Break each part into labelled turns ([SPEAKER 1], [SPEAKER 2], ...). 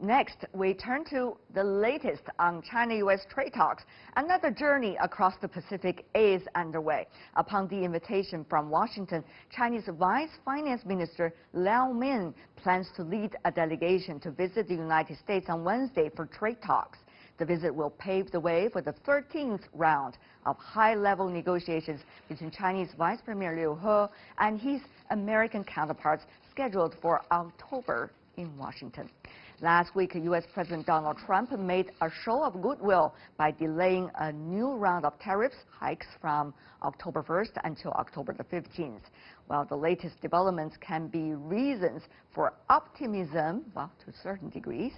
[SPEAKER 1] Next, we turn to the latest on China-U.S. trade talks. Another journey across the Pacific is underway. Upon the invitation from Washington, Chinese Vice-Finance Minister Liao plans to lead a delegation to visit the United States on Wednesday for trade talks. The visit will pave the way for the 13th round of high-level negotiations between Chinese Vice-Premier Liu He and his American counterparts scheduled for October in Washington. Last week, U.S. President Donald Trump made a show of goodwill by delaying a new round of tariffs hikes from October 1st until October the 15th. While the latest developments can be reasons for optimism, well, to certain degrees,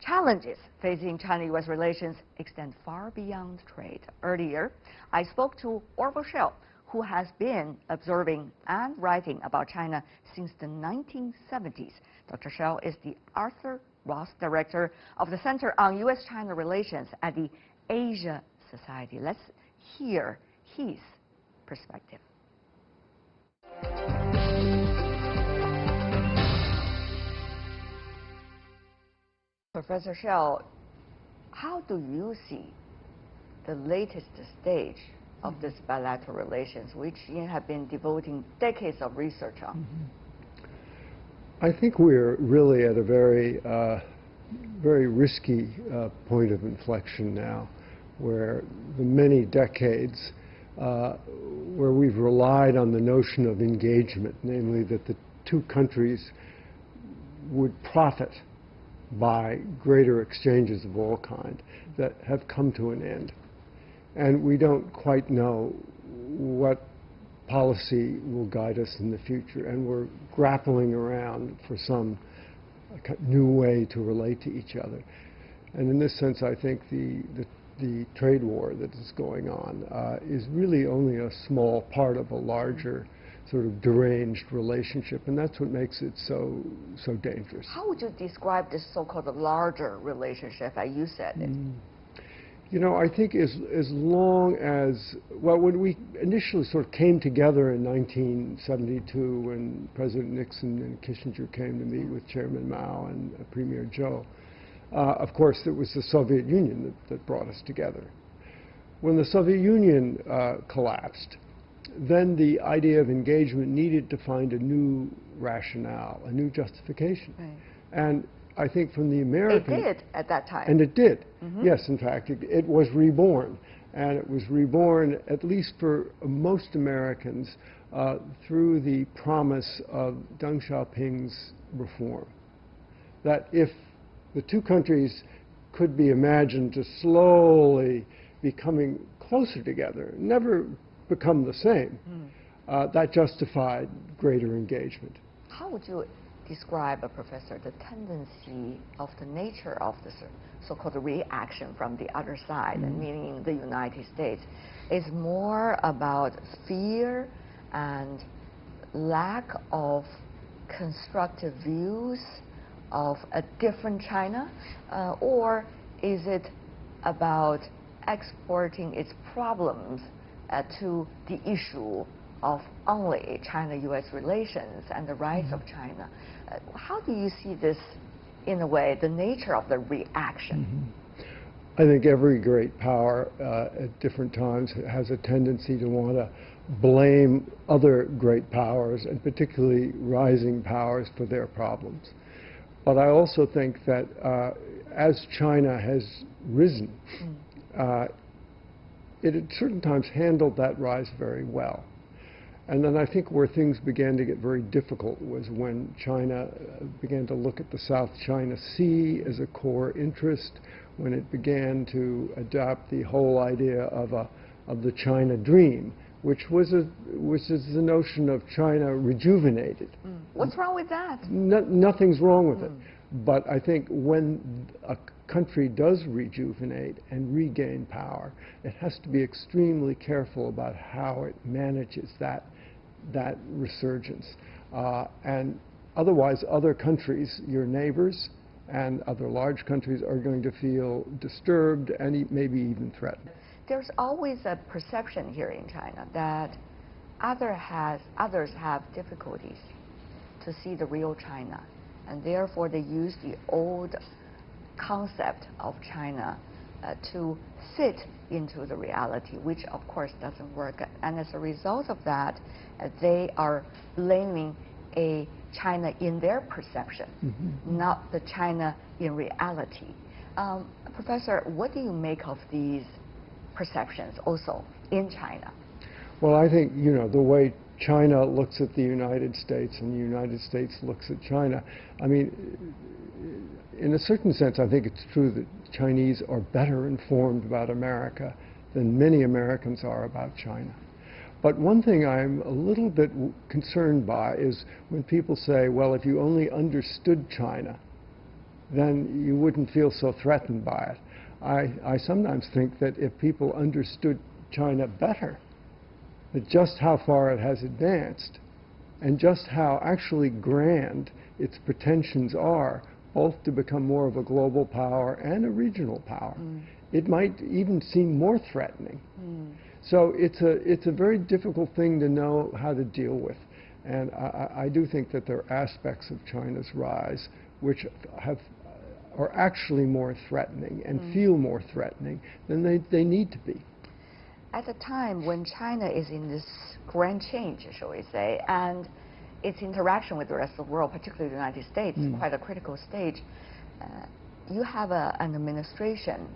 [SPEAKER 1] challenges facing China-U.S. relations extend far beyond trade. Earlier, I spoke to Orville Schell, who has been observing and writing about China since the 1970s. Dr. Schell is the Arthur Ross Director of the Center on U.S.-China Relations at the Asia Society. Let's hear his perspective. Professor Schell, how do you see the latest stage of this bilateral relations, which you have been devoting decades of research on?
[SPEAKER 2] I think we're really at a very, very risky point of inflection now, where the many decades where we've relied on the notion of engagement, namely that the two countries would profit by greater exchanges of all kind, that have come to an end. And we don't quite know what policy will guide us in the future, and we're grappling around for some new way to relate to each other. And in this sense, I think the trade war that is going on is really only a small part of a larger sort of deranged relationship, and that's what makes it so dangerous.
[SPEAKER 1] How would you describe this so-called larger relationship, as you said it?
[SPEAKER 2] You know, I think as long as, well, when we initially sort of came together in 1972, when President Nixon and Kissinger came to meet with Chairman Mao and Premier Zhou, of course, it was the Soviet Union that brought us together. When the Soviet Union collapsed, then the idea of engagement needed to find a new rationale, a new justification.
[SPEAKER 1] Right.
[SPEAKER 2] And I think from the American...
[SPEAKER 1] It did at that time.
[SPEAKER 2] And it did. Yes, in fact, it was reborn. And it was reborn, at least for most Americans, through the promise of Deng Xiaoping's reform. That if the two countries could be imagined to slowly be coming closer together, never become the same, that justified greater engagement.
[SPEAKER 1] How would you describe, Professor, the tendency of the nature of the so-called reaction from the other side, and meaning the United States, is more about fear and lack of constructive views of a different China, or is it about exporting its problems to the issue of only China-U.S. relations and the rise of China? How do you see this, in a way, the nature of the reaction?
[SPEAKER 2] I think every great power at different times has a tendency to want to blame other great powers, and particularly rising powers, for their problems. But I also think that as China has risen, it at certain times handled that rise very well. And then I think where things began to get very difficult was when China began to look at the South China Sea as a core interest, when it began to adopt the whole idea of the China dream, which is the notion of China rejuvenated.
[SPEAKER 1] What's wrong with that?
[SPEAKER 2] Nothing's wrong with it. But I think when a country does rejuvenate and regain power, it has to be extremely careful about how it manages that resurgence. And otherwise, other countries, your neighbors and other large countries, are going to feel disturbed and maybe even threatened.
[SPEAKER 1] There's always a perception here in China that others have difficulties to see the real China and therefore they use the old concept of China to fit into the reality, which of course doesn't work. And as a result of that, they are blaming a China in their perception, not the China in reality. Professor, what do you make of these perceptions also in China?
[SPEAKER 2] Well, I think, the way China looks at the United States and the United States looks at China, I mean, in a certain sense, I think it's true that Chinese are better informed about America than many Americans are about China. But one thing I'm a little bit concerned by is when people say, well, if you only understood China, then you wouldn't feel so threatened by it. I sometimes think that if people understood China better, that just how far it has advanced and just how actually grand its pretensions are, both to become more of a global power and a regional power, it might even seem more threatening. So it's a very difficult thing to know how to deal with. And I do think that there are aspects of China's rise which are actually more threatening and feel more threatening than they need to be.
[SPEAKER 1] At a time when China is in this grand change, shall we say, and its interaction with the rest of the world, particularly the United States, quite a critical stage, you have an administration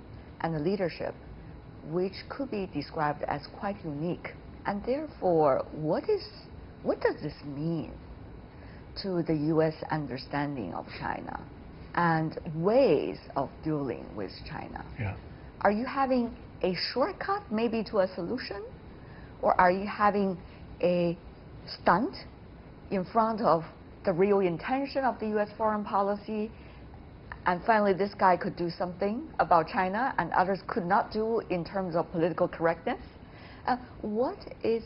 [SPEAKER 1] and a leadership which could be described as quite unique. And therefore, what does this mean to the U.S. understanding of China and ways of dealing with China?
[SPEAKER 2] Yeah.
[SPEAKER 1] Are you having a shortcut maybe to a solution? Or are you having a stunt in front of the real intention of the U.S. foreign policy? And finally, this guy could do something about China and others could not do in terms of political correctness. What is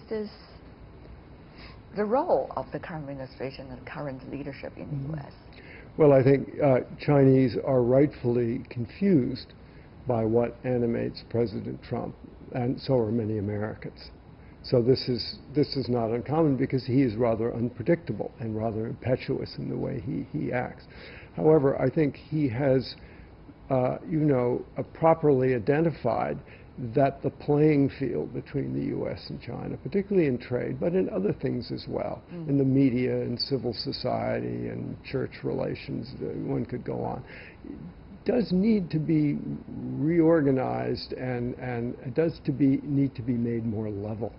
[SPEAKER 1] the role of the current administration and current leadership in the U.S.?
[SPEAKER 2] Well, I think Chinese are rightfully confused by what animates President Trump, and so are many Americans. So this is not uncommon because he is rather unpredictable and rather impetuous in the way he acts. However, I think he has, properly identified that the playing field between the U.S. and China, particularly in trade, but in other things as well, in the media and civil society and church relations, one could go on, does need to be reorganized and it does need to be made more level.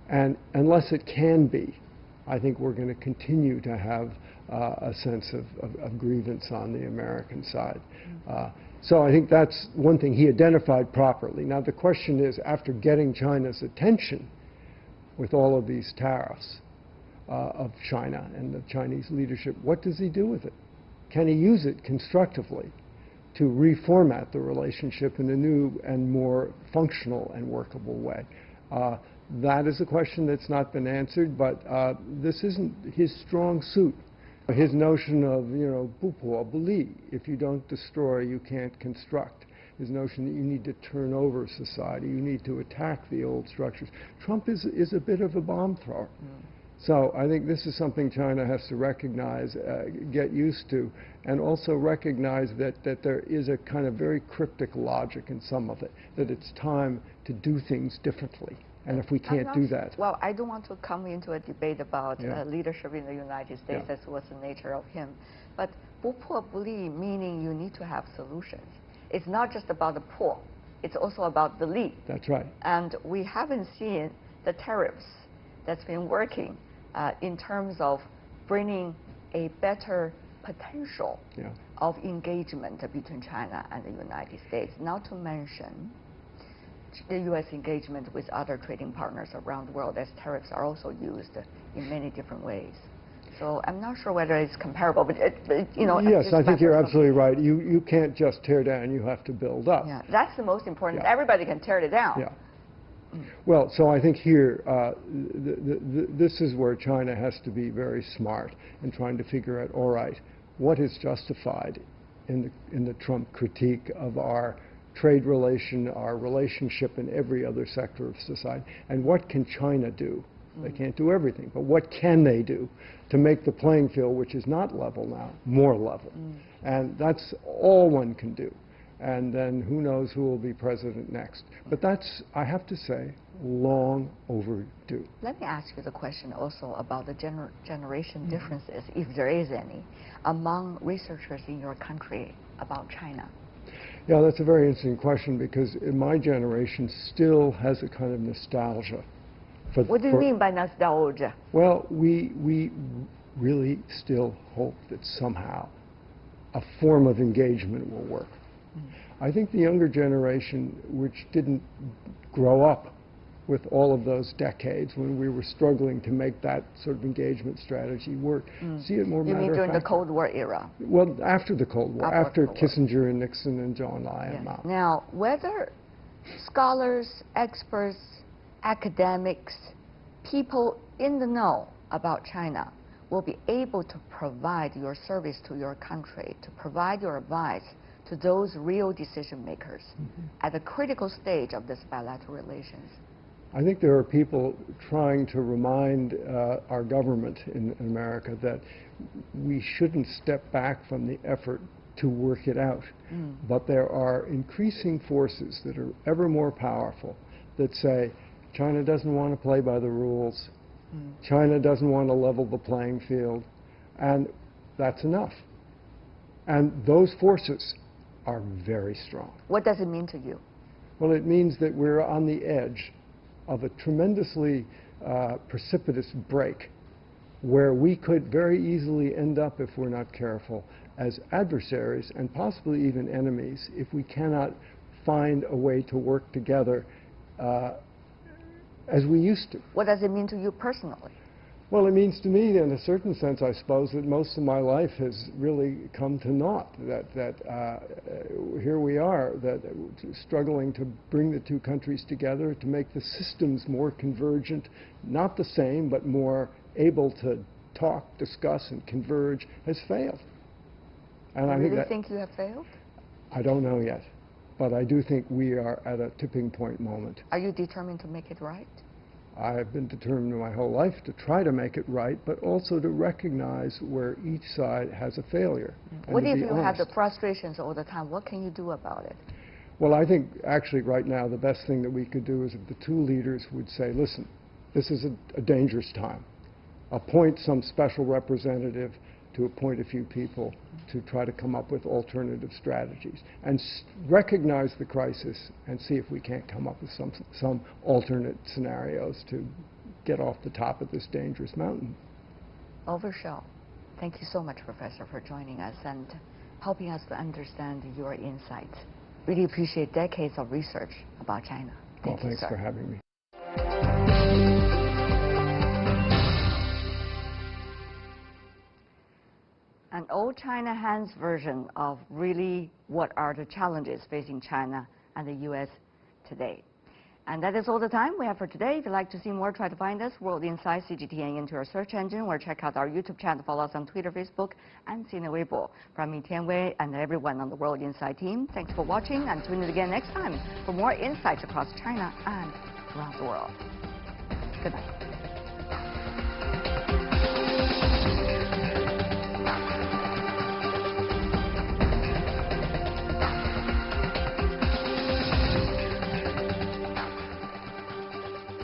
[SPEAKER 2] And unless it can be, I think we're going to continue to have a sense of grievance on the American side. So I think that's one thing he identified properly. Now the question is, after getting China's attention with all of these tariffs of China and the Chinese leadership, what does he do with it? Can he use it constructively to reformat the relationship in a new and more functional and workable way? That is a question that's not been answered, but this isn't his strong suit. His notion of, if you don't destroy, you can't construct. His notion that you need to turn over society, you need to attack the old structures. Trump is a bit of a bomb thrower. So I think this is something China has to recognize, get used to, and also recognize that there is a kind of very cryptic logic in some of it, that it's time to do things differently. And if we can't do that...
[SPEAKER 1] Well, I don't want to come into a debate about leadership in the United States, as was the nature of him. But 不破不立 meaning you need to have solutions. It's not just about the poor, it's also about the lead.
[SPEAKER 2] That's right.
[SPEAKER 1] And we haven't seen the tariffs that's been working in terms of bringing a better potential of engagement between China and the United States, not to mention the U.S. engagement with other trading partners around the world, as tariffs are also used in many different ways. So I'm not sure whether it's comparable, but
[SPEAKER 2] yes, I think you're absolutely right. You can't just tear down, you have to build up.
[SPEAKER 1] Yeah, that's the most important. Everybody can tear it down.
[SPEAKER 2] Yeah. Well, so I think here, this is where China has to be very smart in trying to figure out, all right, what is justified in the Trump critique of our trade relation, our relationship in every other sector of society, and what can China do They can't do everything. But what can they do to make the playing field, which is not level now, more level? And that's all one can do. And then who knows who will be president next. But that's, I have to say, long overdue.
[SPEAKER 1] Let me ask you the question also about the generation differences, if there is any, among researchers in your country about China.
[SPEAKER 2] Yeah, that's a very interesting question, because in my generation still has a kind of nostalgia.
[SPEAKER 1] What do you mean by nostalgia?
[SPEAKER 2] Well, we really still hope that somehow a form of engagement will work. I think the younger generation, which didn't grow up with all of those decades when we were struggling to make that sort of engagement strategy work, see it more matter of fact.
[SPEAKER 1] You mean during the Cold War era?
[SPEAKER 2] Well, after the Cold War, after
[SPEAKER 1] Cold
[SPEAKER 2] Kissinger
[SPEAKER 1] War.
[SPEAKER 2] and Nixon and John Lai and Mao.
[SPEAKER 1] Now, whether scholars, experts, academics, people in the know about China will be able to provide your service to your country, to provide your advice to those real decision makers at a critical stage of this bilateral relations?
[SPEAKER 2] I think there are people trying to remind our government in America that we shouldn't step back from the effort to work it out. But there are increasing forces that are ever more powerful that say China doesn't want to play by the rules, China doesn't want to level the playing field, and that's enough. And those forces are very strong.
[SPEAKER 1] What does it mean to you?
[SPEAKER 2] Well, it means that we're on the edge of a tremendously precipitous break where we could very easily end up, if we're not careful, as adversaries and possibly even enemies if we cannot find a way to work together as we used to.
[SPEAKER 1] What does it mean to you personally?
[SPEAKER 2] Well, it means to me, in a certain sense, I suppose, that most of my life has really come to naught. That here we are, that struggling to bring the two countries together, to make the systems more convergent, not the same, but more able to talk, discuss, and converge, has failed. And
[SPEAKER 1] You really think you have failed?
[SPEAKER 2] I don't know yet, but I do think we are at a tipping point moment.
[SPEAKER 1] Are you determined to make it right?
[SPEAKER 2] I have been determined my whole life to try to make it right, but also to recognize where each side has a failure.
[SPEAKER 1] What if you have the frustrations all the time? What can you do about it?
[SPEAKER 2] Well, I think actually right now the best thing that we could do is if the two leaders would say, listen, this is a dangerous time. Appoint some special representative to appoint a few people to try to come up with alternative strategies and recognize the crisis and see if we can't come up with some alternate scenarios to get off the top of this dangerous mountain.
[SPEAKER 1] Orville Schell, thank you so much, Professor, for joining us and helping us to understand your insights. Really appreciate decades of research about China. Thank you,
[SPEAKER 2] thanks
[SPEAKER 1] sir.
[SPEAKER 2] for having me.
[SPEAKER 1] An old China hands version of really what are the challenges facing China and the U.S. today. And that is all the time we have for today. If you'd like to see more, try to find us, World Insight CGTN, into our search engine, or check out our YouTube channel, follow us on Twitter, Facebook, and Sina Weibo. From me, Tian Wei, and everyone on the World Insight team, thanks for watching, and tune in again next time for more insights across China and around the world. Good night.